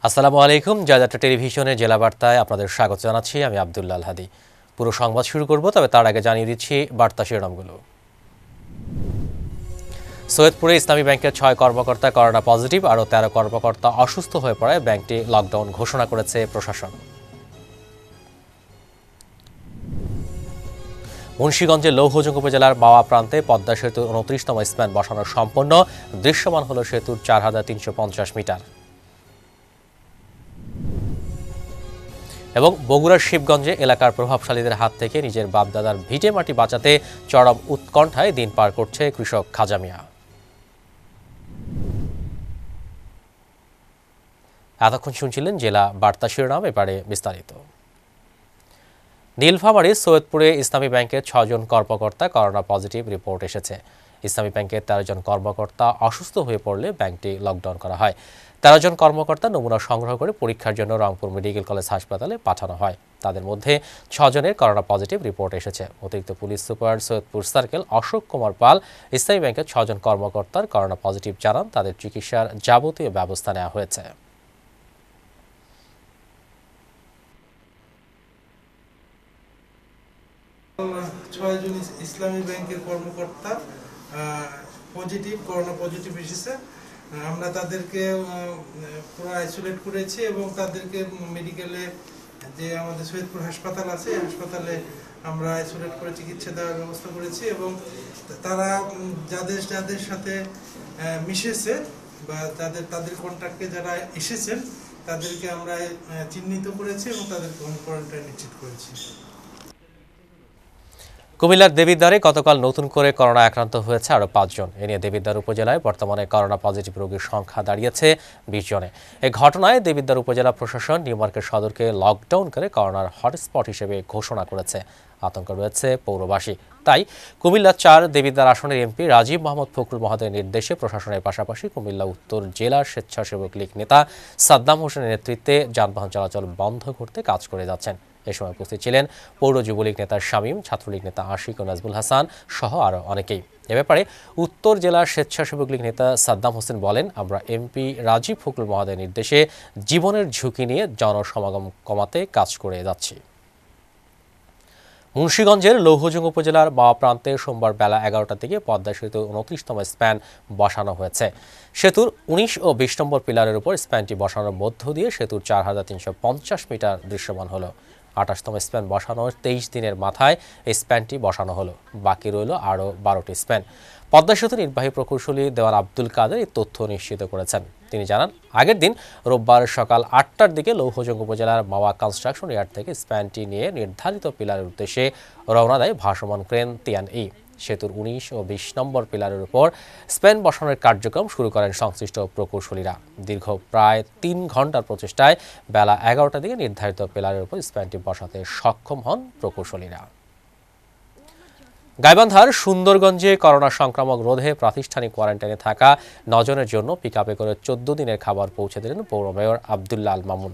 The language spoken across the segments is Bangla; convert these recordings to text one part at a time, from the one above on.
আসসালামু আলাইকুম। যাত্রা টেলিভিশনের জেলা বার্তায় আপনাদের স্বাগত জানাচ্ছি। আমি আব্দুল্লাহ হাদি। পুরো সংবাদ শুরু করব, তবে তার আগে জানিয়ে দিচ্ছি বার্তা শিরোনামগুলো। সৈয়দপুরে ইসলামী ব্যাংকের 6 কর্মকর্তা করোনা পজিটিভ, আরও 13 কর্মকর্তা অসুস্থ হয়ে পড়ায় ব্যাংকটি লকডাউন ঘোষণা করেছে প্রশাসন। মুন্সিগঞ্জের লৌহজং উপজেলার মাওয়া প্রান্তে পদ্মা সেতুর 29তম স্প্যান বসানো সম্পন্ন। দৃশ্যমান হল সেতুর 4350 মিটার। এবং বগুড়ার শিবগঞ্জে এলাকার প্রভাবশালীদের হাত থেকে নিজের বাপদাদার ভিটে মাটি বাঁচাতে চরম উৎকণ্ঠায় দিন পার করছে কৃষক খাজা মিয়া। এতক্ষণ শুনছিলেন জেলা বার্তা শিরোনাম, এবারে বিস্তারিত। নীলফামারীর সৈয়দপুরে ইসলামী ব্যাংকের 6 জন কর্মকর্তা করোনা পজিটিভ রিপোর্ট এসেছে। ইসলামী ব্যাংকের 13 জন কর্মকর্তা অসুস্থ হয়ে পড়লে ব্যাংকটি লকডাউন করা হয়। 13 জন কর্মকর্তা নমুনা সংগ্রহ করে পরীক্ষার জন্য রংপুর মেডিকেল কলেজ হাসপাতালে পাঠানো হয়। তাদের মধ্যে 6 জনের করোনা পজিটিভ রিপোর্ট এসেছে। অতিরিক্ত police super Saidpur circle Ashok Kumar Pal Islami ব্যাংকের 6 জন কর্মকর্তার করোনা পজিটিভ জানান তাদের চিকিৎসার যাবতীয় ব্যবস্থা নেওয়া হয়েছে। 6 জন ইসলামী ব্যাংকের কর্মকর্তা করোনা পজিটিভ এসেছে। আমরা তাদেরকে পুরো আইসোলেট করেছি এবং তাদেরকে মেডিকেলে যে আমাদের সৈয়দপুর হাসপাতাল আছে, এই হাসপাতালে আমরা আইসোলেট করে চিকিৎসা দেওয়ার ব্যবস্থা করেছি এবং তারা যাদের যাদের সাথে মিশেছে বা তাদের কন্ট্যাক্টে যারা এসেছেন তাদেরকে আমরা চিহ্নিত করেছি এবং তাদেরকে হোম কোয়ারেন্টাইন নিশ্চিত করেছি। কুমিল্লার দেবিদ্বারে গতকাল নতুন করে করোনা আক্রান্ত হয়েছে আরও 5 জন। এ নিয়ে দেবিদ্বার উপজেলায় বর্তমানে করোনা পজিটিভ রোগীর সংখ্যা দাঁড়িয়েছে 20 জনে। এই ঘটনায় দেবিদ্বার উপজেলা প্রশাসন নিউ মার্কেট সদরকে লকডাউন করে করোনার হটস্পট হিসেবে ঘোষণা করেছে। আতঙ্ক রয়েছে পৌরবাসী। তাই কুমিল্লা 4 দেবিদ্বার আসনের এমপি রাজীব মোহাম্মদ ফখরুল মহোদয়ের নির্দেশে প্রশাসনের পাশাপাশি কুমিল্লা উত্তর জেলার স্বেচ্ছাসেবক লীগ নেতা সাদ্দাম হোসেনের নেতৃত্বে যানবাহন চলাচল বন্ধ করতে কাজ করে যাচ্ছেন। এ সময় উপস্থিত ছিলেন পৌর যুবলীগ নেতা শামীম, ছাত্রলীগ নেতা আশিক ও নাজবুল হাসান সহ আরও অনেকেই। এ ব্যাপারে উত্তর জেলার স্বেচ্ছাসেবক লীগ নেতা সাদ্দাম হোসেন বলেন, আমরা এমপি রাজীব ফখরুল মহোদয়ের নির্দেশে জীবনের ঝুঁকি নিয়ে জনসমাগম কমাতে কাজ করে যাচ্ছি। মুন্সিগঞ্জের লৌহজং উপজেলার মাওয়া প্রান্তে সোমবার বেলা 11টার দিকে পদ্মা সেতুর 29তম স্প্যান বসানো হয়েছে। সেতুর 19 ও 20 নম্বর পিলারের উপর স্প্যানটি বসানোর মধ্য দিয়ে সেতুর 4350 মিটার দৃশ্যমান হলো। 28তম স্প্যান বসানোর 23 দিনের মাথায় এই স্প্যানটি বসানো হলো। বাকি রইল আরও 12টি স্প্যান। পদ্মা সেতু নির্বাহী প্রকৌশলী দেওয়ান আব্দুল কাদের এই তথ্য নিশ্চিত করেছেন। তিনি জানান, আগের দিন রোববার সকাল 8টার দিকে লৌহজং উপজেলার মাওয়া কনস্ট্রাকশন ইয়ার্ড থেকে স্প্যানটি নিয়ে নির্ধারিত পিলারের উদ্দেশ্যে রওনা দেয় ভাসমান ক্রেন তিয়ান-ই। সেতুর 19 ও 20 নম্বর পিলারের উপর স্প্যান বসানোর কার্যক্রম শুরু করেন সংশ্লিষ্ট প্রকৌশলীরা। দীর্ঘ প্রায় 3 ঘন্টার প্রচেষ্টায় বেলা 11টার দিকে নির্ধারিত পিলারের উপর স্প্যানটি বসাতে সক্ষম হন প্রকৌশলীরা। গাইবান্ধার সুন্দরগঞ্জে করোনা সংক্রমণ রোধে প্রাতিষ্ঠানিক কোয়ারেন্টাইনে থাকা 9 জনের জন্য পিকআপে করে 14 দিনের খাবার পৌঁছে দিলেন পৌর মেয়র আব্দুল্লাহ আল মামুন।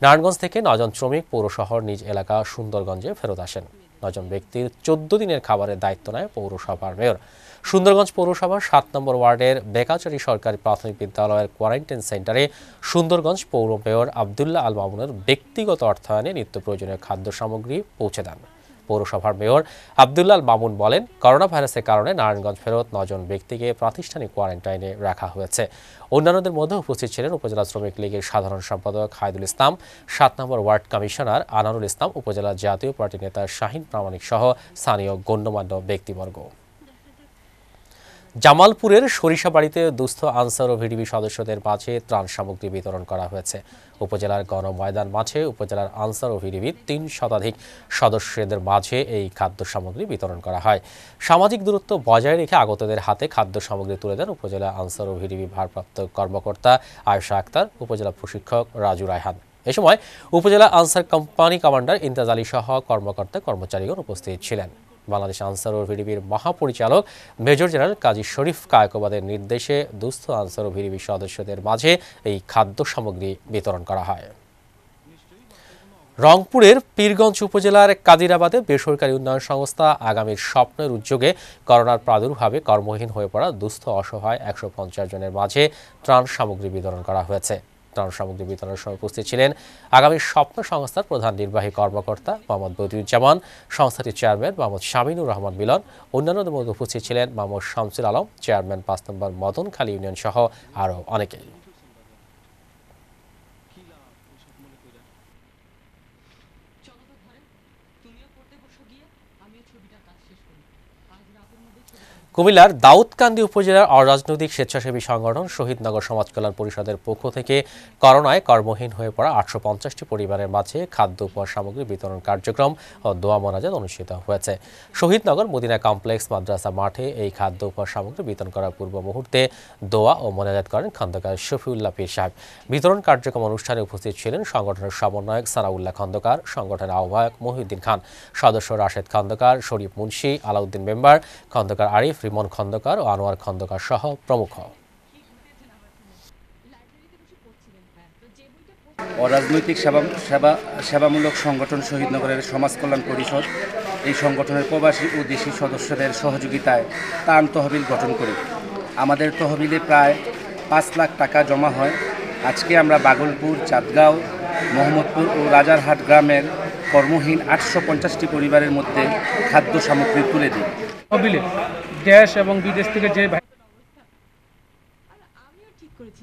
নারায়ণগঞ্জ থেকে 9 জন শ্রমিক পৌর শহর নিজ এলাকা সুন্দরগঞ্জে ফেরত আসেন। 9 জন ব্যক্তির 14 দিনের খাবারের দায়িত্ব নেয় পৌরসভার মেয়র। সুন্দরগঞ্জ পৌরসভার 7 নম্বর ওয়ার্ডের বেকাচারী সরকারি প্রাথমিক বিদ্যালয়ের কোয়ারেন্টাইন সেন্টারে সুন্দরগঞ্জ পৌর মেয়র আব্দুল্লাহ আল মামুনের ব্যক্তিগত অর্থায়নে নিত্য প্রয়োজনীয় খাদ্য সামগ্রী পৌঁছে দেন। পৌরসভার মেয়র আব্দুল্লাহ আল মামুন বলেন, করোনা ভাইরাসের কারণে নারায়ণগঞ্জ ফেরত 9 জন ব্যক্তিকে প্রাতিষ্ঠানিক কোয়ারেন্টাইনে রাখা হয়েছে। অন্যান্যদের মধ্যে উপস্থিত ছিলেন উপজেলা শ্রমিক লীগের সাধারণ সম্পাদক হায়দুল ইসলাম, 7 নম্বর ওয়ার্ড কমিশনার আনারুল ইসলাম, উপজেলা জাতীয় পার্টি নেতা শাহিন প্রামাণিক সহ স্থানীয় গণ্যমান্য ব্যক্তিবর্গ। জামালপুরের সরিষাবাড়িতে দুস্থ আনসার ও ভিডিপি সদস্যদের মাঝে ত্রাণ সামগ্রী বিতরণ করা হয়েছে। উপজেলার গণময়দান মাঠে উপজেলার আনসার ও ভিডিপি 3 শতাধিক সদস্যদের মাঝে এই খাদ্য সামগ্রী বিতরণ করা হয়। সামাজিক দূরত্ব বজায় রেখে আগতদের হাতে খাদ্য সামগ্রী তুলে দেন উপজেলা আনসার ও ভিডিপি ভারপ্রাপ্ত কর্মকর্তা আয়েশা আক্তার, উপজেলা প্রশিক্ষক রাজু রায়হান। এ সময় উপজেলা answer company commander Imtaz Ali সহ কর্মকর্তা কর্মচারীগণ উপস্থিত ছিলেন। বাংলাদেশ আনসার ও ভিডিপির মহাপরিচালক মেজর জেনারেল কাজী শরীফ কায়কোবাদের নির্দেশে দুস্থ আনসার ও ভিডিপি সদস্যদের মাঝে এই খাদ্য সামগ্রী বিতরণ করা হয়। রংপুরের পীরগঞ্জ উপজেলার কাদিরাবাদে বেসরকারি উন্নয়ন সংস্থা আগামীর স্বপ্নের উদ্যোগে করোনার প্রাদুর্ভাবে কর্মহীন হয়ে পড়া দুস্থ অসহায় 150 জনের মাঝে ত্রাণ সামগ্রী বিতরণ করা হয়েছে। ত্রাণ সামগ্রী বিতরণের সময় উপস্থিত ছিলেন আগামী স্বপ্ন সংস্থার প্রধান নির্বাহী কর্মকর্তা মোহাম্মদ বদিউজ্জামান, সংস্থাটির চেয়ারম্যান মোহাম্মদ শামিনুর রহমান মিলন। অন্যান্যদের মধ্যে উপস্থিত ছিলেন মোহাম্মদ শামসুল আলম, চেয়ারম্যান ৫ নম্বর মদনখালী ইউনিয়ন সহ আরও অনেকেই। কুমিল্লার দাউদকান্দি উপজেলার অরাজনৈতিক স্বেচ্ছাসেবী সংগঠন শহীদনগর সমাজ কল্যাণ পরিষদের পক্ষ থেকে করোনায় কর্মহীন হয়ে পড়া ৮৫০টি পরিবারের মাঝে খাদ্য উপহার সামগ্রী বিতরণ কার্যক্রম ও দোয়া মোনাজাত অনুষ্ঠিত হয়েছে। শহীদনগর মদিনা কমপ্লেক্স মাদ্রাসা মাঠে এই খাদ্য উপহার সামগ্রী বিতরণ করার পূর্ব মুহূর্তে দোয়া ও মোনাজাত করেন খন্দকার শফিউল্লাহ পীর সাহেব। বিতরণ কার্যক্রম অনুষ্ঠানে উপস্থিত ছিলেন সংগঠনের সমন্বয়ক সানাউল্লাহ খন্দকার, সংগঠনের আহ্বায়ক মহিউদ্দিন খান, সদস্য রাশেদ খন্দকার, শরীফ মুন্সি, আলাউদ্দিন মেম্বার, খন্দকার আরিফ, রিমন খন্দকার ও আনোয়ার খন্দকার সহ প্রমুখ। অরাজনৈতিক সেবামূলক সংগঠন শহীদনগরের সমাজ কল্যাণ পরিষদ এই সংগঠনের প্রবাসী ও দেশি সদস্যদের সহযোগিতায় ত্রাণ তহবিল গঠন করি। আমাদের তহবিলে প্রায় ৫ লাখ টাকা জমা হয়। আজকে আমরা বাগলপুর, চাঁদগাঁও, মোহাম্মদপুর ও রাজারহাট গ্রামের কর্মহীন ৮৫০টি পরিবারের মধ্যে খাদ্য সামগ্রী তুলে দিই। তহবিলে দেশ এবং বিদেশ থেকে যে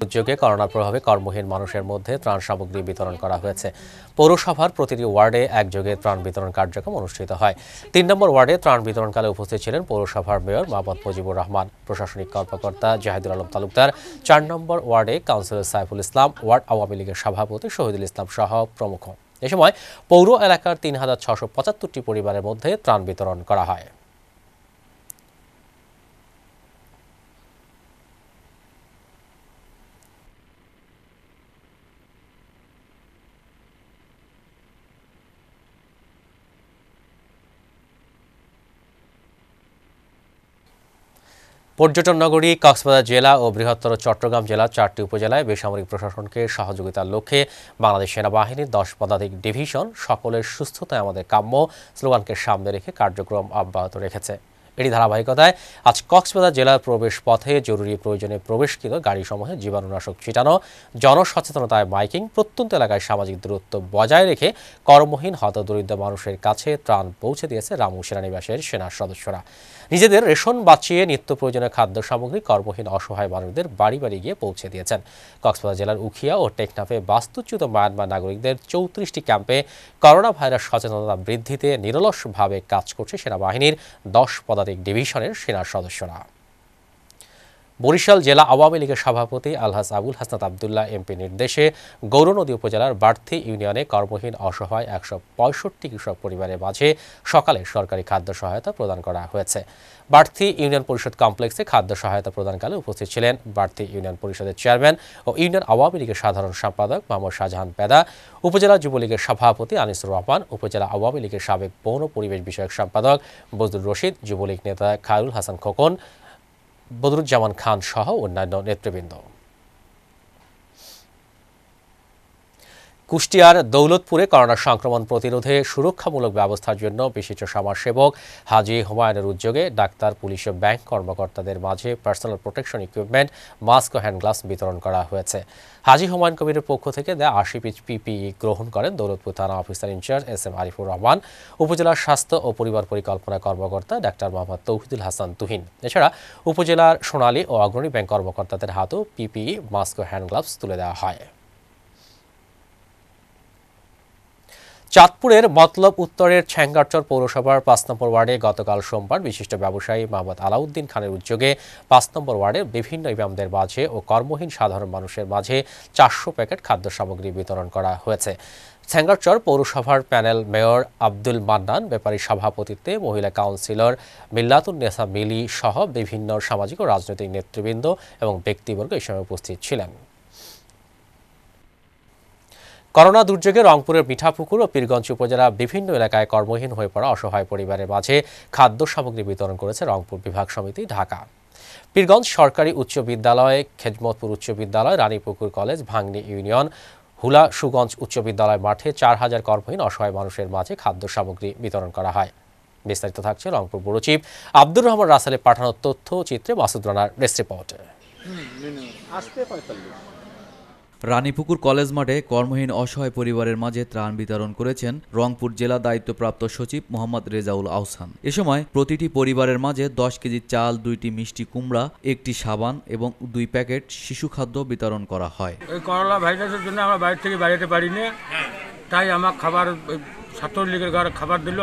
দুর্যোগে করোনার প্রভাবে কর্মহীন মানুষের মধ্যে ত্রাণ সামগ্রী বিতরণ করা হয়েছে। পৌরসভার প্রতিটি ওয়ার্ডে একযোগে ত্রাণ বিতরণ কার্যক্রম অনুষ্ঠিত হয়। ৩ নম্বর ওয়ার্ডে ত্রাণ বিতরণকালে উপস্থিত ছিলেন পৌরসভার মেয়র মোহাম্মদ মুজিবুর রহমান, প্রশাসনিক কর্মকর্তা জাহিদুল আলম তালুকদার। ৪ নম্বর ওয়ার্ডে কাউন্সিলর সাইফুল ইসলাম, ওয়ার্ড আওয়ামী লীগের সভাপতি শহীদুল ইসলাম সহ প্রমুখ। এ সময় পৌর এলাকার ৩,৬৭৫টি পরিবারের মধ্যে ত্রাণ বিতরণ করা হয়। পর্যটন নগরী কক্সবাজার জেলা ও বৃহত্তর চট্টগ্রাম জেলার 4টি উপজেলায় বেসামরিক প্রশাসনকে সহযোগিতার লক্ষ্যে বাংলাদেশ সেনাবাহিনীর 10 পদাতিক ডিভিশন সকলের সুস্থতায় আমাদের কাম্য স্লোগানকে সামনে রেখে কার্যক্রম অব্যাহত রেখেছে। এরই ধারাবাহিকতায় আজ কক্সবাজার জেলার প্রবেশ পথে জরুরি প্রয়োজনে প্রবেশকৃত গাড়িসমূহে জীবাণুনাশক ছিটানো, জনসচেতনতায় মাইকিং, প্রত্যন্ত এলাকায় সামাজিক দূরত্ব বজায় রেখে কর্মহীন হতদরিদ্র মানুষের কাছে ত্রাণ পৌঁছে দিয়েছে রামু সেনানিবাসের সেনা সদস্যরা। নিজেদের রেশন বাঁচিয়ে নিত্য প্রয়োজনীয় খাদ্য সামগ্রী কর্মহীন অসহায় মানুষদের বাড়ি বাড়ি গিয়ে পৌঁছে দিয়েছেন। কক্সবাজার জেলার উখিয়া ও টেকনাফে বাস্তুচ্যুত মায়ানমার নাগরিকদের 34টি ক্যাম্পে করোনা ভাইরাস সচেতনতা বৃদ্ধিতে নিরলসভাবে কাজ করছে সেনাবাহিনীর 10 পদাতিক ডিভিশনের সেনা সদস্যরা। বরিশাল জেলা আওয়ামী লীগের সভাপতি আলহাজ আবুল হাসনাত আবদুল্লাহ এমপি নির্দেশে গৌরনদী উপজেলার বাড়তি ইউনিয়নে কর্মহীন অসহায় 165 কৃষক পরিবারের মাঝে সকালে সরকারি খাদ্য সহায়তা প্রদান করা হয়েছে। বাড়তি ইউনিয়ন পরিষদ কমপ্লেক্সে খাদ্য সহায়তা প্রদানকালে উপস্থিত ছিলেন বাড়তি ইউনিয়ন পরিষদের চেয়ারম্যান ও ইউনিয়ন আওয়ামী লীগের সাধারণ সম্পাদক মোহাম্মদ শাহজাহান পেদা, উপজেলা যুবলীগের সভাপতি আনিসুর রহমান, উপজেলা আওয়ামী লীগের সাবেক পৌর পরিবেশ বিষয়ক সম্পাদক বজলুর রশিদ, যুবলীগ নেতা খায়রুল হাসান খোকন, বদরুজ্জামান খান সহ অন্যান্য নেতৃবৃন্দ। কুষ্টিয়ার দৌলতপুরে করোনা সংক্রমণ প্রতিরোধে সুরক্ষামূলক ব্যবস্থার জন্য বিশিষ্ট সমাজসেবক হাজী হুমায়ুনের উদ্যোগে ডাক্তার, পুলিশ ও ব্যাংক কর্মকর্তাদের মাঝে পার্সোনাল প্রোটেকশন ইকুইপমেন্ট, মাস্ক ও হ্যান্ড গ্লাভস বিতরণ করা হয়েছে। হাজী হুমায়ুন কবিরের পক্ষ থেকে দেয়া 80 পিস পিপিই গ্রহণ করেন দৌলতপুর থানা officer in charge S M. Arifur Rahman, উপজেলার স্বাস্থ্য ও পরিবার পরিকল্পনা কর্মকর্তা ডাক্তার মোহাম্মদ তৌহিদুল হাসান তুহিন। এছাড়া উপজেলার সোনালী ও অগ্রণী ব্যাংক কর্মকর্তাদের হাতেও পিপিই, মাস্ক ও হ্যান্ড গ্লাভস তুলে দেওয়া হয়। চাঁদপুরের মতলব উত্তরের ছেঙ্গারচর পৌরসভার 5 নম্বর ওয়ার্ডে গতকাল সোমবার বিশিষ্ট ব্যবসায়ী মোহাম্মদ আলাউদ্দিন খানের উদ্যোগে 5 নম্বর ওয়ার্ডে বিভিন্ন ইমামদের মাঝে ও কর্মহীন সাধারণ মানুষের মাঝে 400 প্যাকেট খাদ্য সামগ্রী বিতরণ করা হয়েছে। ছেঙ্গারচর পৌরসভার প্যানেল মেয়র আব্দুল মান্নান, ব্যাপারী সভাপতিত্বে মহিলা কাউন্সিলর মিল্লাতুন্নেসা মিলি সহ বিভিন্ন সামাজিক ও রাজনৈতিক নেতৃবৃন্দ এবং ব্যক্তিবর্গ এই সময় উপস্থিত ছিলেন। করোনা দুর্যোগে রংপুরের মিঠাপুকুর ও পীরগঞ্জ উপজেলার বিভিন্ন এলাকায় কর্মহীন হয়ে পড়া অসহায় পরিবারের মাঝে খাদ্য সামগ্রী বিতরণ করেছে রংপুর বিভাগ সমিতি ঢাকা। পীরগঞ্জ সরকারি উচ্চ বিদ্যালয়, খেজমতপুর উচ্চ বিদ্যালয়, রানীপুকুর কলেজ, ভাংনী ইউনিয়ন, হুলা সুগঞ্জ উচ্চ বিদ্যালয় মাঠে 4000 কর্মহীন অসহায় মানুষের মাঝে খাদ্য সামগ্রী বিতরণ করা হয়। বিস্তারিত থাকছে রংপুর ব্যুরো চিফ আব্দুর রহমান রাসেলের পাঠানো তথ্য চিত্রে মাসুদ রানার ডেস্ক রিপোর্টে। রানীপুকুর কলেজ মাঠে কর্মহীন অসহায় পরিবারের মাঝে ত্রাণ বিতরণ করেছেন রংপুর জেলা দায়িত্বপ্রাপ্ত সচিব মোহাম্মদ রেজাউল আহসান। এ সময় প্রতিটি পরিবারের মাঝে 10 কেজি চাল, 2টি মিষ্টি কুমড়া, 1টি সাবান এবং 2 প্যাকেট শিশু খাদ্য বিতরণ করা হয়। এই করোনা ভাইরাসের জন্য আমরা বাইরে থেকে বেরোতে পারিনি, তাই আমার খাবার ছাত্রলীগের ঘরে খাবার দিল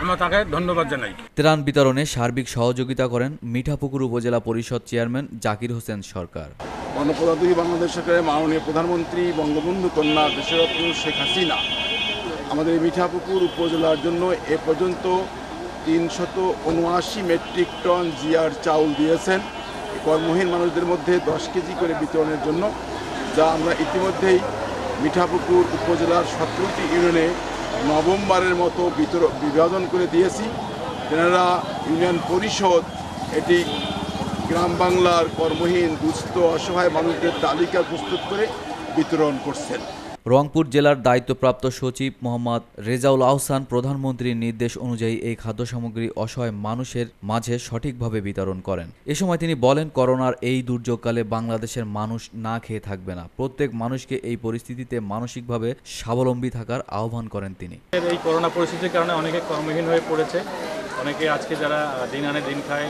আমরা তাকে ধন্যবাদ জানাই। ত্রাণ বিতরণে সার্বিক সহযোগিতা করেন মিঠাপুকুর উপজেলা পরিষদ চেয়ারম্যান জাকির হোসেন সরকার। গণপ্রজাতন্ত্রী বাংলাদেশ সরকারের মাননীয় প্রধানমন্ত্রী বঙ্গবন্ধু কন্যা দেশরত্ন শেখ হাসিনা আমাদের মিঠাপুকুর উপজেলার জন্য এ পর্যন্ত 379 মেট্রিক টন জিআর চাউল দিয়েছেন কর্মহীন মানুষদের মধ্যে 10 কেজি করে বিতরণের জন্য, যা আমরা ইতিমধ্যেই মিঠাপুকুর উপজেলার 17টি ইউনিয়নে নভেম্বরের মতো বিভাজন করে দিয়েছি। তেনারা ইউনিয়ন পরিষদ এটি গ্রাম বাংলার কর্মহীন দুস্থ অসহায় মানুষদের তালিকা প্রস্তুত করে বিতরণ করছেন। রংপুর জেলার দায়িত্বপ্রাপ্ত সচিব মোহাম্মদ রেজাউল আহসান প্রধানমন্ত্রীর নির্দেশ অনুযায়ী এই খাদ্য সামগ্রী অসহায় মানুষের মাঝে সঠিকভাবে বিতরণ করেন। এ সময় তিনি বলেন, করোনার এই দুর্যোগকালে বাংলাদেশের মানুষ না খেয়ে থাকবে না। প্রত্যেক মানুষকে এই পরিস্থিতিতে মানসিকভাবে স্বাবলম্বী থাকার আহ্বান করেন তিনি। এই করোনা পরিস্থিতির কারণে অনেকে কর্মহীন হয়ে পড়েছে, অনেকে আজকে যারা দিন আনে দিন খায়,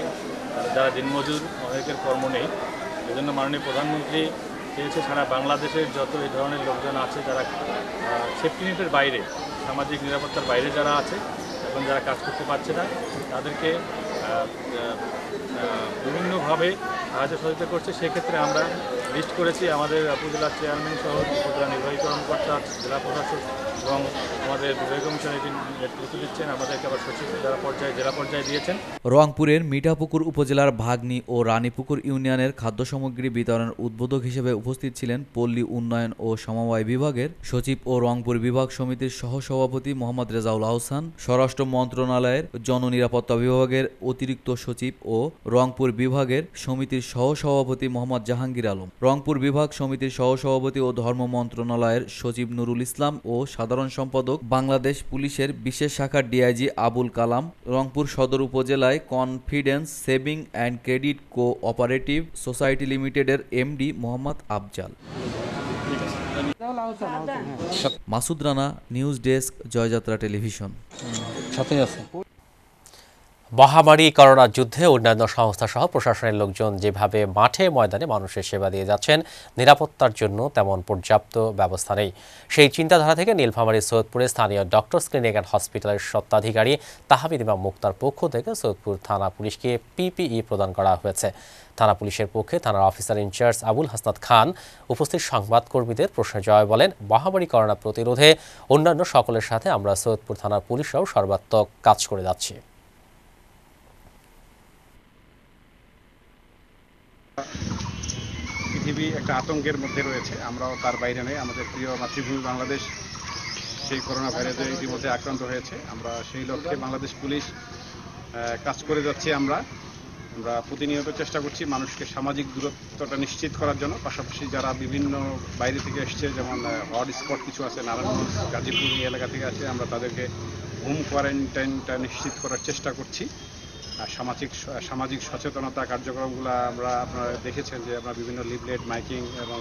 যারা দিনমজুর, অনেকের কর্ম নেই। এজন্য মাননীয় প্রধানমন্ত্রী চেয়েছে সারা বাংলাদেশের যত এই ধরনের লোকজন আছে যারা সেফটি নেটের বাইরে, সামাজিক নিরাপত্তার বাইরে যারা আছে এবং যারা কাজ করতে পারছে না, তাদেরকে বিভিন্নভাবে সাহায্য সহযোগিতা করছে। সেক্ষেত্রে আমরা লিস্ট করেছি আমাদের উপজেলা চেয়ারম্যান সহ উপজেলা নির্বাহী কর্মকর্তা, জেলা প্রশাসক এবং আমাদের বিভাগীয় কমিশন এটি নেতৃত্ব দিচ্ছেন, আমাদেরকে আবার সচিব জেলা পর্যায়ে দিয়েছেন। রংপুরের মিঠাপুকুর উপজেলার ভাগ্নি ও রানীপুকুর ইউনিয়নের খাদ্য সামগ্রী বিতরণের উদ্বোধক হিসেবে উপস্থিত ছিলেন পল্লী উন্নয়ন ও সমবায় বিভাগের সচিব ও রংপুর বিভাগ সমিতির সহসভাপতি মোহাম্মদ রেজাউল আহসান, স্বরাষ্ট্র মন্ত্রণালয়ের জননিরাপত্তা বিভাগের অতিরিক্ত সচিব ও রংপুর বিভাগের সমিতির সহসভাপতি মোহাম্মদ জাহাঙ্গীর আলম, রংপুর বিভাগ সমিতির সহসভাপতি ও ধর্ম মন্ত্রণালয়ের সচিব নুরুল ইসলাম ও সাধারণ সম্পাদক বাংলাদেশ পুলিশের বিশেষ শাখার ডিআইজি আবুল কালাম, রংপুর সদর উপজেলায় confidence saving and credit cooperative society লিমিটেডের MD Mohammad Afzal. Masud Rana, news desk, Joyjatra television. মহামারী করোনা যুদ্ধে অন্যান্য সংস্থা সহ প্রশাসনের লোকজন যেভাবে মাঠে ময়দানে মানুষের সেবা দিয়ে যাচ্ছেন, নিরাপত্তার জন্য তেমন পর্যাপ্ত ব্যবস্থা নেই। সেই চিন্তাধারা থেকে নীলফামারী সৈয়দপুরে স্থানীয় ডক্টরস ক্লিনিক অ্যান্ড হসপিটালের স্বত্বাধিকারী তাহমিদ ইমাম মুক্তার পক্ষ থেকে সৈয়দপুর থানা পুলিশকে পিপিই প্রদান করা হয়েছে। থানা পুলিশের পক্ষে থানার অফিসার ইনচার্জ আবুল হাসনাত খান উপস্থিত সংবাদকর্মীদের প্রশ্নের জবাবে বলেন, মহামারী করোনা প্রতিরোধে অন্যান্য সকলের সাথে আমরা সৈয়দপুর থানার পুলিশরাও সর্বাত্মক কাজ করে যাচ্ছি। পৃথিবী একটা আতঙ্কের মধ্যে রয়েছে, আমরাও তার বাইরে নই। আমাদের প্রিয় মাতৃভূমি বাংলাদেশ সেই করোনা ভাইরাসে ইতিমধ্যে আক্রান্ত হয়েছে। আমরা সেই লক্ষ্যে বাংলাদেশ পুলিশ কাজ করে যাচ্ছি। আমরা প্রতিনিয়ত চেষ্টা করছি মানুষকে সামাজিক দূরত্বটা নিশ্চিত করার জন্য। পাশাপাশি যারা বিভিন্ন বাইরে থেকে এসছে, যেমন হটস্পট কিছু আছে নারায়ণগঞ্জ, গাজীপুর এই এলাকা থেকে আছে, আমরা তাদেরকে হোম কোয়ারেন্টাইনটা নিশ্চিত করার চেষ্টা করছি। সামাজিক সচেতনতা কার্যক্রমগুলো আপনারা দেখেছেন যে আমরা বিভিন্ন লিফলেট, মাইকিং এবং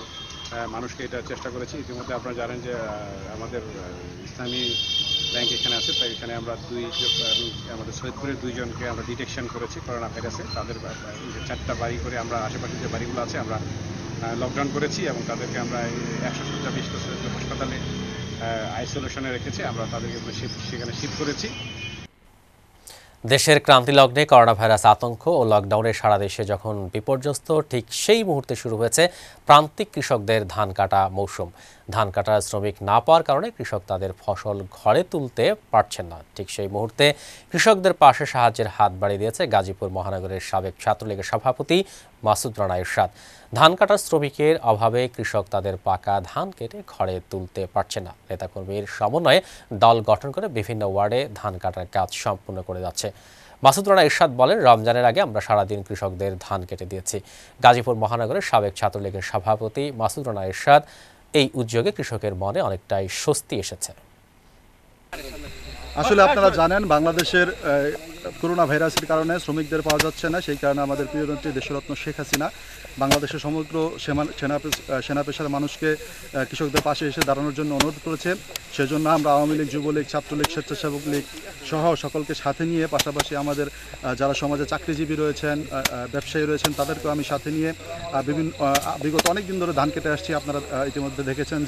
মানুষকে এটা চেষ্টা করেছি। ইতিমধ্যে আপনারা জানেন যে আমাদের ইসলামী ব্যাংক এখানে আছে, তাই এখানে আমরা আমাদের সৈয়দপুরের 2 জনকে আমরা ডিটেকশন করেছি করোনা ভাইরাসে। তাদের 4টা বাড়ি করে আমরা আশেপাশে যে বাড়িগুলো আছে আমরা লকডাউন করেছি এবং তাদেরকে আমরা 147 সৈয়দপুর হাসপাতালে আইসোলেশনে রেখেছি। আমরা তাদেরকে সেখানে শিফট করেছি। দেশের ক্রান্তি লগ্নে করোনা ভাইরাস আতঙ্ক ও লকডাউনে সারা দেশে যখন বিপর্যস্ত, ঠিক সেই মুহূর্তে শুরু হয়েছে প্রান্তিক কৃষকদের ধান কাটা মৌসুম। ধান কাটার শ্রমিক না পাওয়ার কারণে কৃষক তাদের ফসল ঘরে তুলতে পারছেন না। ঠিক সেই মুহূর্তে কৃষকদের পাশে সাহায্যের হাত বাড়িয়ে দিয়েছে গাজীপুর মহানগরের সাবেক ছাত্রলীগের সভাপতি মাসুদ রানা ইরশাদ। ধান কাটার শ্রমিকের অভাবে কৃষক তাদের পাকা ধান কেটে ঘরে তুলতে পারছে না। নেতাকর্মীর সমন্বয়ে দল গঠন করে বিভিন্ন ওয়ার্ডে ধান কাটার কাজ সম্পূর্ণ করে যাচ্ছে। মাসুদ রানা ইরশাদ বলেন, রমজানের আগে আমরা সারাদিন কৃষকদের ধান কেটে দিয়েছি। গাজীপুর মহানগরের সাবেক ছাত্রলীগের সভাপতি মাসুদ রানা ইরশাদ এই উদ্যোগে কৃষকের মনে অনেকটাই স্বস্তি এসেছে। আসলে আপনারা জানেন বাংলাদেশের করোনা ভাইরাসের কারণে শ্রমিকদের পাওয়া যাচ্ছে না, সেই কারণে আমাদের প্রিয় নেত্রী দেশরত্ন শেখ হাসিনা বাংলাদেশের সমগ্র সেনা পেশার মানুষকে কৃষকদের পাশে এসে দাঁড়ানোর জন্য অনুরোধ করেছে। সেজন্য আমরা আওয়ামী লীগ, যুবলীগ, ছাত্রলীগ, স্বেচ্ছাসেবক লীগ সহ সকলকে সাথে নিয়ে, পাশাপাশি আমাদের যারা সমাজে চাকরিজীবী রয়েছেন, ব্যবসায়ী রয়েছেন, তাদেরকেও আমি সাথে নিয়ে বিগত অনেক দিন ধরে ধান কেটে আসছি। আপনারা ইতিমধ্যে দেখেছেন।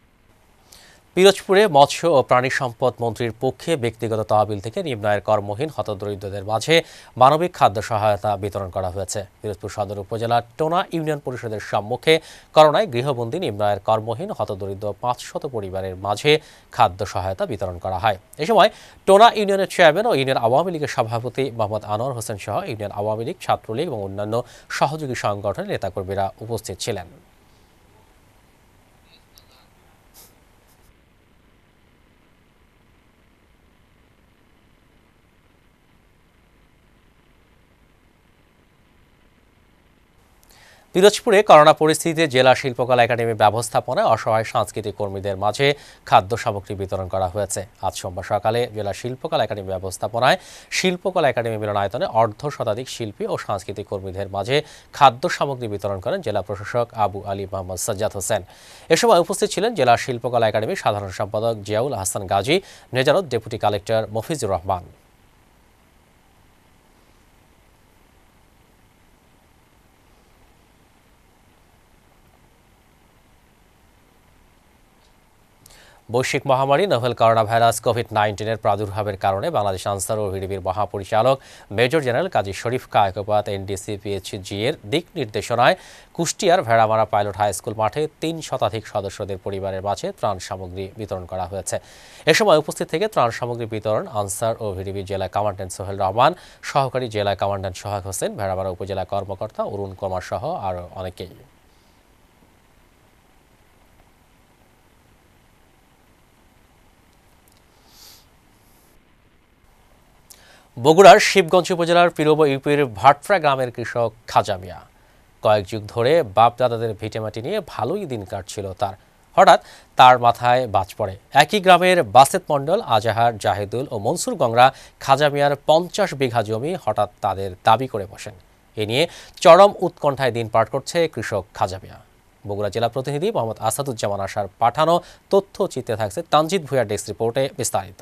পিরোজপুরে মৎস্য ও প্রাণী সম্পদ মন্ত্রীর পক্ষে ব্যক্তিগত তহবিল থেকে নিম্ন আয়ের কর্মহীন হতদরিদ্রদের মাঝে মানবিক খাদ্য সহায়তা বিতরণ করা হয়েছে। পিরোজপুর সদর উপজেলার টোনা ইউনিয়ন পরিষদের সম্মুখে করোনায় গৃহবন্দী নিম্ন আয়ের কর্মহীন হতদরিদ্র 500 পরিবারের মাঝে খাদ্য সহায়তা বিতরণ করা হয়। এ সময় টোনা ইউনিয়নের চেয়ারম্যান ও ইউনিয়ন আওয়ামী লীগের সভাপতি মোহাম্মদ আনোয়ার হোসেন সহ ইউনিয়ন আওয়ামী লীগ, ছাত্রলীগ এবং অন্যান্য সহযোগী সংগঠনের নেতাকর্মীরা উপস্থিত ছিলেন। পিরোজপুরে করোনা পরিস্থিতিতে জেলা শিল্পকলা একাডেমি ব্যবস্থাপনায় অসহায় সাংস্কৃতিক কর্মীদের মাঝে খাদ্য সামগ্রী বিতরণ করা হয়েছে। আজ সোমবার সকালে জেলা শিল্পকলা একাডেমি ব্যবস্থাপনায় শিল্পকলা একাডেমি মিলনায়তনে অর্ধশতাধিক শিল্পী ও সাংস্কৃতিক কর্মীদের মাঝে খাদ্য সামগ্রী বিতরণ করেন জেলা প্রশাসক আবু আলী মোহাম্মদ সাজ্জাদ হোসেন। এ সময় উপস্থিত ছিলেন জেলা শিল্পকলা একাডেমির সাধারণ সম্পাদক জিয়াউল হাসান গাজী, নেজারত ডেপুটি কালেক্টর মফিজুর রহমান। বৈশ্বিক মহামারী নোভেল করোনা ভাইরাস কোভিড-19 প্রাদুর্ভাবের কারণে বাংলাদেশ আনসার ও ভিডিবির মহাপরিচালক মেজর জেনারেল কাজী শরীফ কায়কোপাত এনডিসি-পিএইচজি এর দিক নির্দেশনায় কুষ্টিয়ার ভেড়ামারা পাইলট হাই স্কুল মাঠে 3 শতাধিক সদস্যদের পরিবারের মাঝে ত্রাণ সামগ্রী বিতরণ করা হয়েছে। এ সময় উপস্থিত থেকে ত্রাণ সামগ্রী বিতরণ আনসার ও ভিডিবি জেলা কমান্ড্যান্ট সোহেল রহমান, সহকারী জেলা কমান্ড্যান্ট সোহাগ হোসেন, ভেড়ামারা উপজেলা কর্মকর্তা অরুণ কুমার সহ আরও অনেকেই। বগুড়ার শিবগঞ্জ উপজেলার পিরব ইউপির ভাটফ্রা গ্রামের কৃষক খাজা মিয়া কয়েক যুগ ধরে বাপ দাদাদের ভিটেমাটি নিয়ে ভালোই দিন কাটছিল তার। হঠাৎ তার মাথায় বাজ পড়ে। একই গ্রামের বাসেত মণ্ডল, আজাহার, জাহেদুল ও মনসুর গংরা খাজা মিয়ার 50 বিঘা জমি হঠাৎ তাদের দাবি করে বসেন। এ নিয়ে চরম উৎকণ্ঠায় দিন পার করছে কৃষক খাজা মিয়া। বগুড়া জেলা প্রতিনিধি মোহাম্মদ আসাদুজ্জামান আশার পাঠানো তথ্য চিত্রে থাকছে তানজিদ ভুঁইয়ার ডেস্ক রিপোর্টে বিস্তারিত।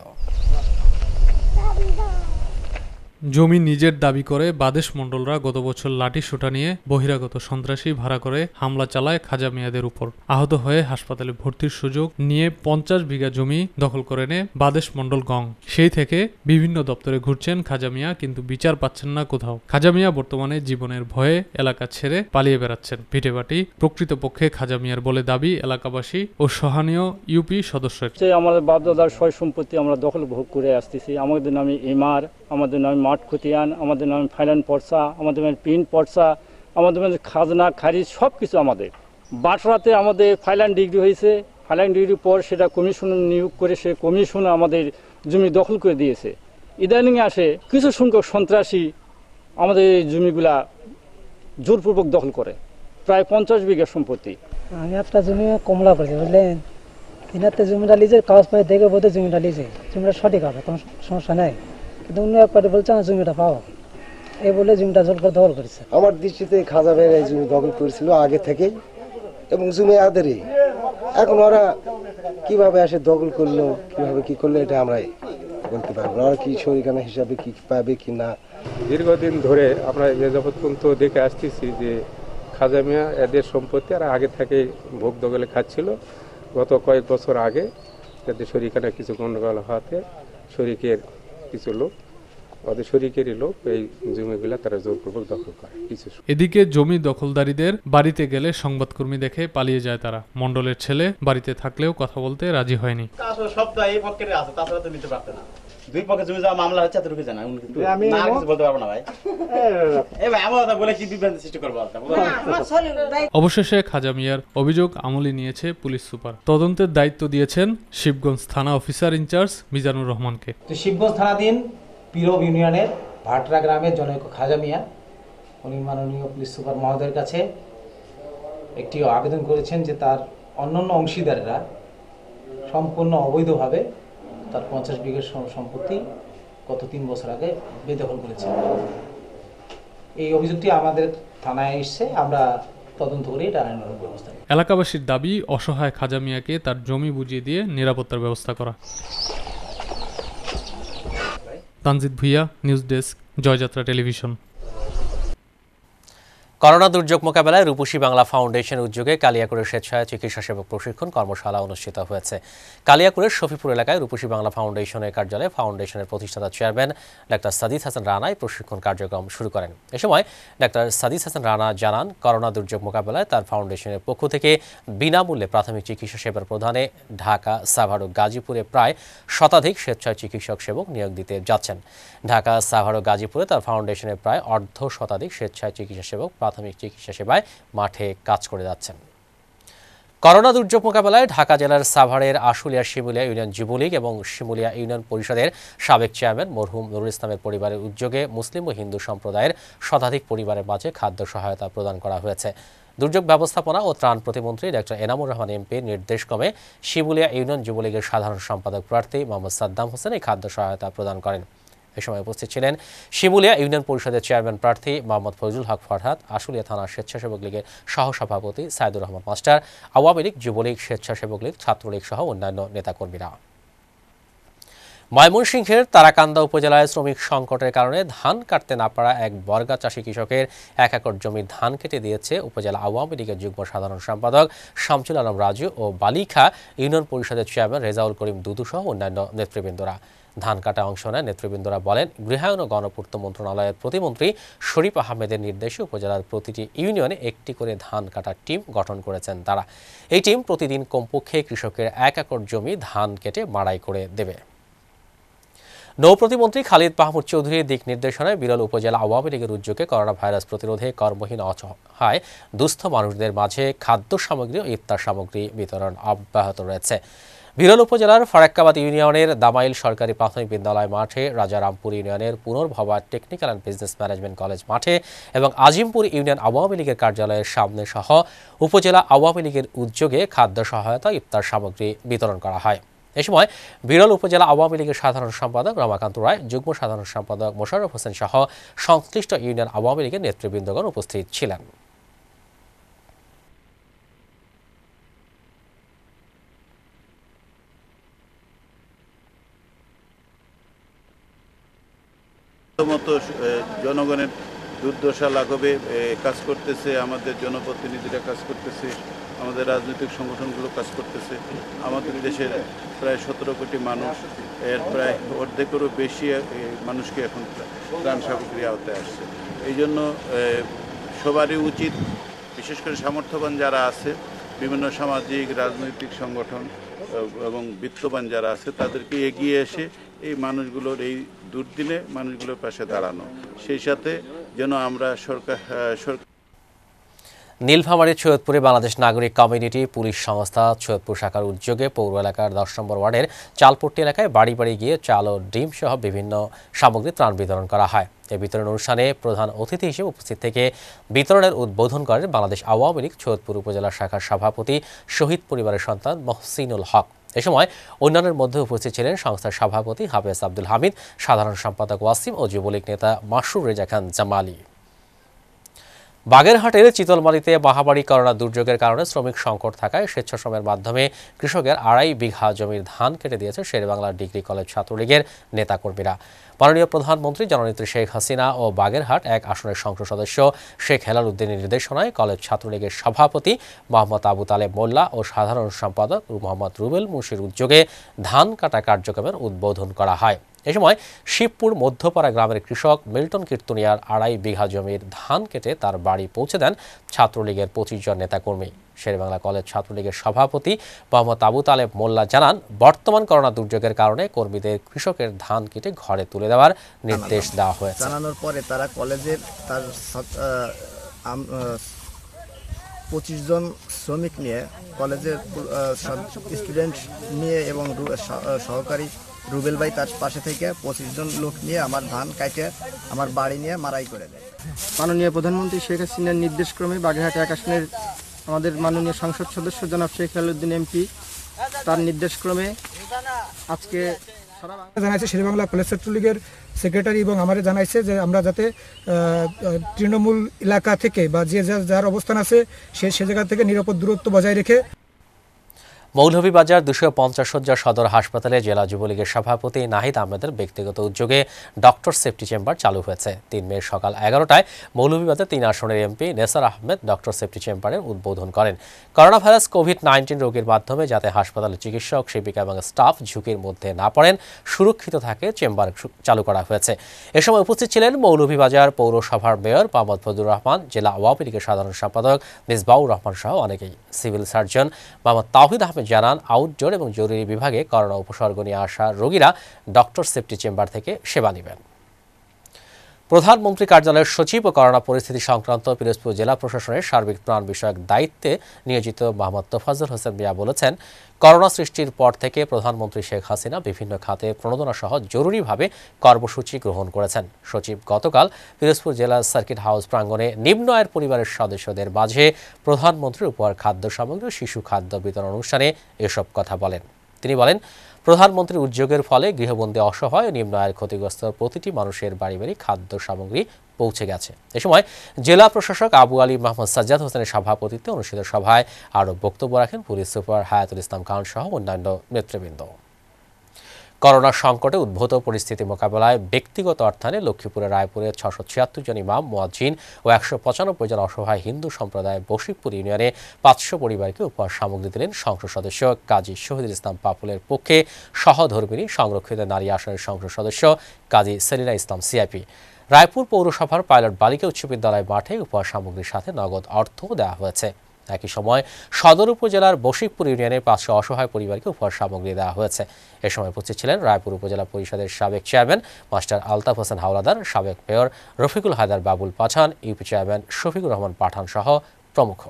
জমি নিজের দাবি করে বাদেশ মণ্ডলরা গত বছর লাঠি সোটা নিয়ে বহিরাগত সন্ত্রাসী ভাড়া করে হামলা চালায় খাজা মিয়াদের উপর। আহত হয়ে হাসপাতালে ভর্তির সুযোগ নিয়ে 50 বিঘা জমি দখল করে নেয় বাদেশ মণ্ডল গং। সেই থেকে বিভিন্ন দপ্তরে ঘুরছেন খাজা মিয়া, কিন্তু বিচার পাচ্ছেন না কোথাও। খাজা মিয়া বর্তমানে জীবনের ভয়ে এলাকা ছেড়ে পালিয়ে বেড়াচ্ছেন। ভিটেবাটি প্রকৃতপক্ষে খাজা মিয়ার বলে দাবি এলাকাবাসী ও সহনীয় ইউপি সদস্যের। আমাদের বাপদাদার সয় সম্পত্তি আমরা দখল ভোগ করে আসতেছি। আমাদের নামে ইমার, আমাদের নামে মাঠ খতিয়ান, আমাদের নামে ফাইনান পর্সা, আমাদের নামে প্রিন্ট পর্সা, আমাদের নামে খাজনা খারিজ সব কিছু আমাদের। বাটরাতে আমাদের ফাইনাল ডিগ্রি হয়েছে। ফাইনাল ডিগ্রির পর সেটা কমিশন নিয়োগ করে সে কমিশন আমাদের জমি দখল করে দিয়েছে। ইদানিং আসে কিছু সংখ্যক সন্ত্রাসী আমাদের এই জমিগুলা জোরপূর্বক দখল করে, প্রায় 50 বিঘা সম্পত্তি। আমি একটা জমি কমলা করেছি, বুঝলেন। কিনাতে জমিটা লিজে কাগজ পাই দেখে বোধহয় জমিটা লিজে, জমিটা সঠিক হবে, কোনো সমস্যা নাই। কিন্তু অন্য এক পার্টি বলছে না জমিটা পাবো, এই বলে জমিটা জোর করে দখল করেছে। আমার দৃষ্টিতে খাজা ভাইয়ের এই জমি দখল করেছিল আগে থেকেই, এবং জমি আদেরই। এখন ওরা কিভাবে আসে দখল করলো, কিভাবে কি করলো, এটা আমরা বলতে পারবো না। ওরা কি শরিকানা হিসাবে কি পাবে কি না। দীর্ঘদিন ধরে আমরা এ যাবৎ পর্যন্ত দেখে আসতেছি যে খাজা মিয়া এদের সম্পত্তি আর আগে থেকে ভোগ দখলে খাচ্ছিল। গত কয়েক বছর আগে এদের শরিকানা কিছু গণ্ডগোল হওয়াতে শরিকের কিছু লোক, ওদের শরিকেরই লোক, এই জমিগুলা তারা জোরপূর্বক দখল করে। এদিকে জমি দখলদারীদের বাড়িতে গেলে সংবাদকর্মী দেখে পালিয়ে যায় তারা। মণ্ডলের ছেলে বাড়িতে থাকলেও কথা বলতে রাজি হয়নি। এই পক্ষের আছে, তাছাড়া তো নিতে পারতে না। দুই পক্ষে জমি যাওয়া মামলা হচ্ছে, এতটুকু জানা না, কিছু বলতে পারবো না ভাই। এই ভাই আমার কথা বলে কি বিভ্রান্তি সৃষ্টি করবো? অবশেষে খাজা মিয়ার অভিযোগ আমলে নিয়েছে পুলিশ সুপার। তদন্তের দায়িত্ব দিয়েছেন শিবগঞ্জ থানা অফিসার ইনচার্জ মিজানুর রহমানকে। শিবগঞ্জ থানাধীন পিরব ইউনিয়নের ভাটরা গ্রামের জনৈক খাজা মিয়া উনি মাননীয় পুলিশ সুপার মহোদয়ের কাছে একটি আবেদন করেছেন যে তার অন্যান্য অংশীদাররা সম্পূর্ণ অবৈধভাবে তার 50 বিঘা সম্পত্তি গত 3 বছর আগে বেদখল করেছে। এই অভিযোগটি আমাদের থানায় এসেছে, আমরা তদন্ত করে এটা আইনানুগ ব্যবস্থা নিই। এলাকাবাসীর দাবি অসহায় খাজা মিয়াকে তার জমি বুঝিয়ে দিয়ে নিরাপত্তার ব্যবস্থা করা। Tanjid Bhuiyan, news desk, Joyjatra television. Corona দুর্যোগ মোকাবেলায় রূপসী বাংলা ফাউন্ডেশনের উদ্যোগে কালিয়াকৈরের স্বেচ্ছায় চিকিৎসা সেবক প্রশিক্ষণ কর্মশালা অনুষ্ঠিত হয়েছে। কালিয়াকৈরের শফিপুর এলাকায় রূপসী বাংলা ফাউন্ডেশনের কার্যালয়ে ফাউন্ডেশনের প্রতিষ্ঠাতা চেয়ারম্যান ডাক্তার সাদিদ হাসান রানা এই প্রশিক্ষণ কার্যক্রম শুরু করেন। এ সময় ডাক্তার সাদিদ হাসান রানা জানান, করোনা দুর্যোগ মোকাবেলায় তার ফাউন্ডেশনের পক্ষ থেকে বিনামূল্যে প্রাথমিক চিকিৎসা সেবার প্রদানে ঢাকা, সাভার ও গাজীপুরে প্রায় শতাধিক স্বেচ্ছায় চিকিৎসক সেবক নিয়োগ দিতে যাচ্ছেন। ঢাকা, সাভার ও গাজীপুরে তার ফাউন্ডেশনের প্রায় অর্ধ শতাধিক স্বেচ্ছায় চিকিৎসা সেবক প্রাথমিক চিকিৎসা সেবায় মাঠে কাজ করে যাচ্ছেন। করোনা দুর্যোগ মোকাবেলায় ঢাকা জেলার সাভারের আশুলিয়া শিমুলিয়া ইউনিয়ন যুবলীগ এবং শিমুলিয়া ইউনিয়ন পরিষদের সাবেক চেয়ারম্যান মরহুম নুরুল ইসলামের পরিবারের উদ্যোগে মুসলিম ও হিন্দু সম্প্রদায়ের শতাধিক পরিবারের মাঝে খাদ্য সহায়তা প্রদান করা হয়েছে। দুর্যোগ ব্যবস্থাপনা ও ত্রাণ প্রতিমন্ত্রী ডক্টর এনামুর রহমান এমপির নির্দেশক্রমে শিমুলিয়া ইউনিয়ন যুবলীগের সাধারণ সম্পাদক প্রার্থী মোহাম্মদ সাদ্দাম হোসেন এই খাদ্য সহায়তা প্রদান করেন। এ সময় উপস্থিত ছিলেন শিমুলিয়া ইউনিয়ন পরিষদের চেয়ারম্যান প্রার্থী মোহাম্মদ ফজলুল হক ফরহাদ, আশুলিয়া থানা স্বেচ্ছাসেবক লীগের সহসভাপতি সাইদুর রহমান মাস্টার, আওয়ামী লীগ, যুবলীগ, স্বেচ্ছাসেবক লীগ, ছাত্রলীগ সহ অন্যান্য নেতাকর্মীরা। ময়মনসিংহের তারাকান্দা উপজেলায় শ্রমিক সংকটের কারণে ধান কাটতে না পারা এক বর্গা চাষী কৃষকের 1 একর জমির ধান কেটে দিয়েছে উপজেলা আওয়ামী লীগের যুগ্ম সাধারণ সম্পাদক শামসুল আলম রাজু ও বালিখা ইউনিয়ন পরিষদের চেয়ারম্যান রেজাউল করিম দুদু সহ অন্যান্য নেতৃবৃন্দরা। ধান কাটা অংশ নেয় নেতৃবৃন্দরা বলেন, গৃহায়ন ও গণপূর্ত মন্ত্রণালয়ের প্রতিমন্ত্রী শরীফ আহমেদের নির্দেশে উপজেলার প্রতিটি ইউনিয়নে একটি করে ধান কাটার টিম গঠন করেছেন তারা। এই টিম প্রতিদিন কমপক্ষে কৃষকের 1 একর জমি ধান কেটে মাড়াই করে দেবে। নৌ প্রতিমন্ত্রী খালিদ মাহমুদ চৌধুরীর দিক নির্দেশনায় বিরল উপজেলা আওয়ামী লীগের উদ্যোগে করোনা ভাইরাস প্রতিরোধে কর্মহীন অসহায় দুস্থ মানুষদের মাঝে খাদ্য সামগ্রী ও ইফতার সামগ্রী বিতরণ অব্যাহত রয়েছে। বিরল উপজেলার ফারাক্কাবাদ ইউনিয়নের দামাইল সরকারি প্রাথমিক বিদ্যালয় মাঠে, রাজারামপুর ইউনিয়নের Punarbhaba technical and business management college মাঠে এবং আজিমপুর ইউনিয়ন আওয়ামী লীগের কার্যালয়ের সামনে সহ উপজেলা আওয়ামী লীগের উদ্যোগে খাদ্য সহায়তা, ইফতার সামগ্রী বিতরণ করা হয়। এ সময় বিরল উপজেলা আওয়ামী লীগের সাধারণ সম্পাদক রমাকান্ত রায়, যুগ্ম সাধারণ সম্পাদক মোশাররফ হোসেন সহ সংশ্লিষ্ট ইউনিয়ন আওয়ামী লীগের নেতৃবৃন্দগণ উপস্থিত ছিলেন। জনগণের দুর্দশা লাঘবে কাজ করতেছে, আমাদের জনপ্রতিনিধিরা কাজ করতেছে, আমাদের রাজনৈতিক সংগঠনগুলো কাজ করতেছে। আমাদের দেশের প্রায় 17 কোটি মানুষ, এর প্রায় অর্ধেকেরও বেশি মানুষকে এখন ত্রাণ সামগ্রী আওতায় আসছে। এই জন্য সবারই উচিত, বিশেষ করে সামর্থ্যবান যারা আছে, বিভিন্ন সামাজিক রাজনৈতিক সংগঠন এবং বিত্তবান যারা আছে, তাদেরকে এগিয়ে এসে এই মানুষগুলোর এই দুর্দিনে মানুষগুলোর পাশে দাঁড়ানো। সেই সাথে যেন আমরা সরকার নীলফামারীর সৈয়দপুরে বাংলাদেশ নাগরিক কমিউনিটি পুলিশ সংস্থা সৈয়দপুর শাখার উদ্যোগে পৌর এলাকার 10 নম্বর ওয়ার্ডের চালপট্টি এলাকায় বাড়ি বাড়ি গিয়ে চাল ও ডিম সহ বিভিন্ন সামগ্রী ত্রাণ বিতরণ করা হয়। এই বিতরণ অনুষ্ঠানে প্রধান অতিথি হিসেবে উপস্থিত থেকে বিতরণের উদ্বোধন করেন বাংলাদেশ আওয়ামী লীগ সৈয়দপুর উপজেলা শাখার সভাপতি শহীদ পরিবারের সন্তান মহসিনুল হক। এ সময় অন্যান্যের মধ্যে উপস্থিত ছিলেন সংস্থার সভাপতি হাফেজ আব্দুল হামিদ, সাধারণ সম্পাদক ওয়াসিম ও যুবলীগ নেতা মাসরুর রেজা খান জামালি। বাগেরহাটের চিতলমারীতে মহামারী করোনা দুর্যোগের কারণে শ্রমিক সংকট থাকায় স্বেচ্ছাশ্রমের মাধ্যমে কৃষকের 2.5 বিঘা জমির ধান কেটে দিয়েছে শেরেবাংলা ডিগ্রি কলেজ ছাত্রলীগের নেতাকর্মীরা। মাননীয় প্রধানমন্ত্রী জননেত্রী শেখ হাসিনা ও বাগেরহাট 1 আসনের সংসদ সদস্য শেখ হেলাল উদ্দিনের নির্দেশনায় কলেজ ছাত্রলীগের সভাপতি মোহাম্মদ আবু তালেব মোল্লা ও সাধারণ সম্পাদক মোহাম্মদ রুবেল মুন্সির উদ্যোগে ধান কাটা কার্যক্রমের উদ্বোধন করা হয়। এ সময় শিবপুর মধ্যপাড়া গ্রামের কৃষক মিল্টন কীর্তনিয়ার 2.5 বিঘা জমির ধান কেটে তার বাড়ি পৌঁছে দেন ছাত্রলীগের 25 জন নেতাকর্মী। শেরেবাংলা কলেজ ছাত্রলীগের সভাপতি মোহাম্মদ আবু তালেব মোল্লা জানান, বর্তমান করোনা দুর্যোগের কারণে কর্মীদের কৃষকের ধান কেটে ঘরে তুলে দেওয়ার নির্দেশ দেওয়া হয়েছে। জানানোর পরে তারা কলেজের তার 25 জন শ্রমিক নিয়ে, কলেজের স্টুডেন্ট নিয়ে এবং সহকারী রুবেল ভাই তার পাশে থেকে 25 জন লোক নিয়ে আমার ধান কাটে আমার বাড়ি নিয়ে মারাই করে দেয়। মাননীয় প্রধানমন্ত্রী শেখ হাসিনার নির্দেশক্রমে বাগেরহাট 1 আসনের আমাদের মাননীয় সংসদ সদস্য জনাব শেখ হেলাল উদ্দিন এমপি, তার নির্দেশক্রমে আজকে জানাইছে শেরেবাংলা কলেজ ছাত্রলীগের সেক্রেটারি এবং আমাদের জানাইছে যে আমরা যাতে তৃণমূল এলাকা থেকে বা যে যার অবস্থান আছে সে জায়গা থেকে নিরাপদ দূরত্ব বজায় রেখে মৌলভীবাজার 250 শয্যা সদর হাসপাতালে জেলা যুবলীগের সভাপতি নাহিদ আহমেদের ব্যক্তিগত উদ্যোগে ডক্টর সেফটি চেম্বার চালু হয়েছে। 3 মে সকাল 11টায় মৌলভীবাজার 3 আসনের MP Nesar Ahmed doctor safety চেম্বারের উদ্বোধন করেন। করোনা ভাইরাস কোভিড-19 রোগীর মাধ্যমে যাতে হাসপাতালের চিকিৎসক, সেবিকা এবং স্টাফ ঝুঁকির মধ্যে না পড়েন, সুরক্ষিত থাকে চেম্বার চালু করা হয়েছে। এ সময় উপস্থিত ছিলেন মৌলভীবাজার পৌরসভার মেয়র মোহাম্মদ ফজলুর রহমান, জেলা আওয়ামী লীগের সাধারণ সম্পাদক মিসবাউর রহমান সহ অনেকেই। সিভিল সার্জন মোহাম্মদ তাওহিদ আহমেদ জানান, আউটডোর এবং জরুরি বিভাগে করোনা উপসর্গ নিয়ে আসা রোগীরা ডক্টর সেফটি চেম্বার থেকে সেবা নেবেন। প্রধানমন্ত্রী কার্যালয়ের সচিব ও করোনা পরিস্থিতি সংক্রান্ত পিরোজপুর জেলা প্রশাসনের সার্বিক ত্রাণ বিষয়ক দায়িত্বে নিয়োজিত মোহাম্মদ তোফাজ্জল হোসেন মিয়া বলেছেন, করোনা সৃষ্টির পর থেকে প্রধানমন্ত্রী শেখ হাসিনা বিভিন্ন খাতে প্রণোদনা সহ জরুরিভাবে কর্মসূচি গ্রহণ করেছেন। সচিব গতকাল পিরোজপুর জেলার সার্কিট হাউস প্রাঙ্গণে নিম্ন আয়ের পরিবারের সদস্যদের মাঝে প্রধানমন্ত্রীর উপহার খাদ্য সামগ্রী ও শিশু খাদ্য বিতরণ অনুষ্ঠানে এসব কথা বলেন। তিনি বলেন, প্রধানমন্ত্রীর উদ্যোগের ফলে গৃহবন্দী অসহায় ও নিম্ন আয়ের ক্ষতিগ্রস্ত প্রতিটি মানুষের বাড়ি বাড়ি খাদ্য সামগ্রী পৌঁছে গেছে। এ সময় জেলা প্রশাসক আবু আলী মোহাম্মদ সাজ্জাদ হোসেনের সভাপতিত্বে অনুষ্ঠিত সভায় আরও বক্তব্য রাখেন পুলিশ সুপার হায়াতুল ইসলাম খান সহ অন্যান্য নেতৃবৃন্দ। করোনা সংকটে উদ্ভূত পরিস্থিতি মোকাবেলায় ব্যক্তিগত অর্থায়নে লক্ষ্মীপুরের রায়পুরে 676 জন ইমাম, মুয়াজ্জিন ও 195 জন অসহায় হিন্দু সম্প্রদায় বশিকপুর ইউনিয়নে 500 পরিবারকে উপহার সামগ্রী দিলেন সংসদ সদস্য কাজী শহীদুল ইসলাম পাপুলের পক্ষে সহধর্মিণী সংরক্ষিত নারী আসনের সংসদ সদস্য কাজী সেলিনা ইসলাম সিআইপি। রায়পুর পৌরসভার পাইলট বালিকা উচ্চ বিদ্যালয় মাঠে উপহার সামগ্রীর সাথে নগদ অর্থ দেওয়া হয়েছে। একই সময় সদর উপজেলার বশিকপুর ইউনিয়নের 500 অসহায় পরিবারকে উপহার সামগ্রী দেওয়া হয়েছে। এ সময় উপস্থিত ছিলেন রায়পুর উপজেলা পরিষদের সাবেক চেয়ারম্যান মাস্টার আলতাফ হোসেন হাওলাদার, সাবেক মেয়র রফিকুল হায়দার বাবুল পাঠান, ইউপি চেয়ারম্যান শফিকুর রহমান পাঠান সহ প্রমুখ।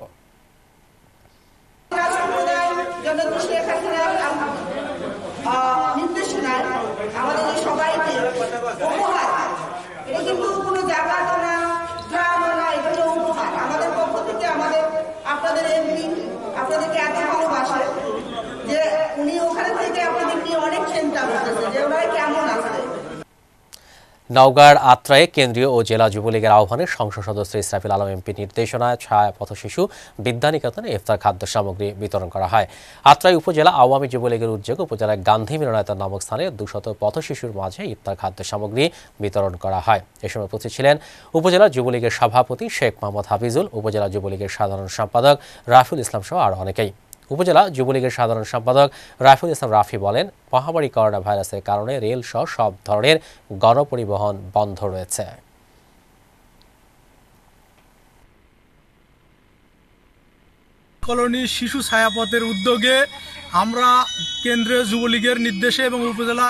আপনাদেরকে এত ভালোবাসে যে উনি ওখানে থেকে আপনাদের নিয়ে অনেক চিন্তা করতেছে যে ওরা কেমন আছে। নওগাঁর আত্রায়ে কেন্দ্রীয় ও জেলা যুবলীগের আহ্বানে সংসদ সদস্য ইসরাফিল আলম এমপি নির্দেশনায় ছায়া পথশিশু বিদ্যানিকেতনে ইফতার খাদ্য সামগ্রী বিতরণ করা হয়। আত্রাই উপজেলা আওয়ামী যুবলীগের উদ্যোগে উপজেলার গান্ধী মিলনায়তন নামক স্থানে 200 পথশিশুর মাঝে ইফতার খাদ্য সামগ্রী বিতরণ করা হয়। এ সময় উপস্থিত ছিলেন উপজেলা যুবলীগের সভাপতি শেখ মোহাম্মদ হাফিজুল, উপজেলা যুবলীগের সাধারণ সম্পাদক রাফিউল ইসলাম সহ আরও অনেকেই। উপজেলা যুবলীগের সাধারণ সম্পাদক রাফিউল ইসলাম রাফি বলেন, মহামারী করোনা ভাইরাসের কারণে রেল সহ সব ধরনের গণপরিবহন বন্ধ রয়েছে। কলোনি শিশু ছায়াপথের উদ্যোগে আমরা কেন্দ্রীয় যুবলীগের নির্দেশে এবং উপজেলা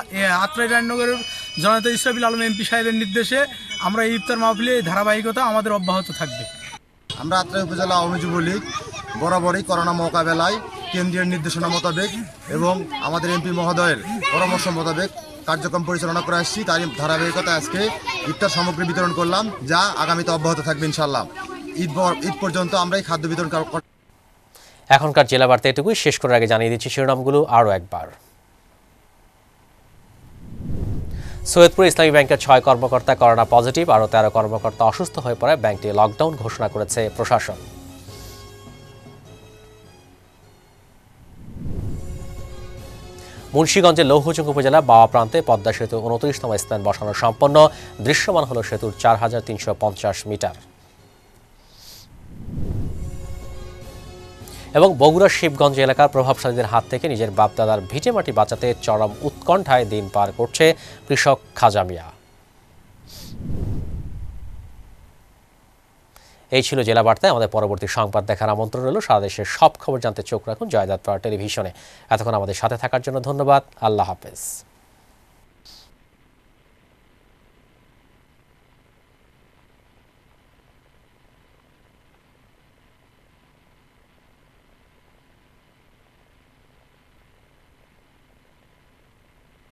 আত্রাই রায়নগরের জননেতা ইসরাফিল আলম এমপি সাহেবের নির্দেশে আমরা ইফতার মাহফিলে এই ধারাবাহিকতা আমাদের অব্যাহত থাকবে। আমরা আত্রাই উপজেলা আওয়ামী যুবলীগ বরাবরই করোনা মোকাবেলায় কেন্দ্রীয় নির্দেশনা মোতাবেক এবং আমাদের এমপি মহোদয়ের পরামর্শ মোতাবেক কার্যক্রম পরিচালনা করে আসছি। তারই ধারাবাহিকতা আজকে ইফতার সামগ্রী বিতরণ করলাম, যা আগামীতে অব্যাহত থাকবে ইনশাআল্লাহ। ঈদ পর্যন্ত আমরা এই খাদ্য বিতরণ। এখনকার জেলা বার্তা এটুকুই। শেষ করার আগে জানিয়ে দিচ্ছি শিরোনামগুলো আরও একবার। সৈয়দপুর ইসলামী ব্যাংকের 6 কর্মকর্তা করোনা পজিটিভ, আরও 13 কর্মকর্তা অসুস্থ হয়ে পড়ায় ব্যাংকটি লকডাউন ঘোষণা করেছে প্রশাসন। মুন্সিগঞ্জের লৌহজং উপজেলা বাওয়া প্রান্তে পদ্মা সেতু 29তম স্প্যান বসানো সম্পন্ন, দৃশ্যমান হল সেতুর 4350 মিটার। এবং বগুড়ার শিবগঞ্জ এলাকার প্রভাবশালীদের হাত থেকে নিজের বাপদাদার ভিটে মাটি বাঁচাতে চরম উৎকণ্ঠায় দিন পার করছে কৃষক খাজা মিয়া। এই ছিল জেলা বার্তায়। আমাদের পরবর্তী সংবাদ দেখার আমন্ত্রণ রইল। সারা দেশের সব খবর জানতে চোখ রাখুন জয়যাত্রা টেলিভিশনে। এতক্ষণ আমাদের সাথে থাকার জন্য ধন্যবাদ। আল্লাহ হাফেজ।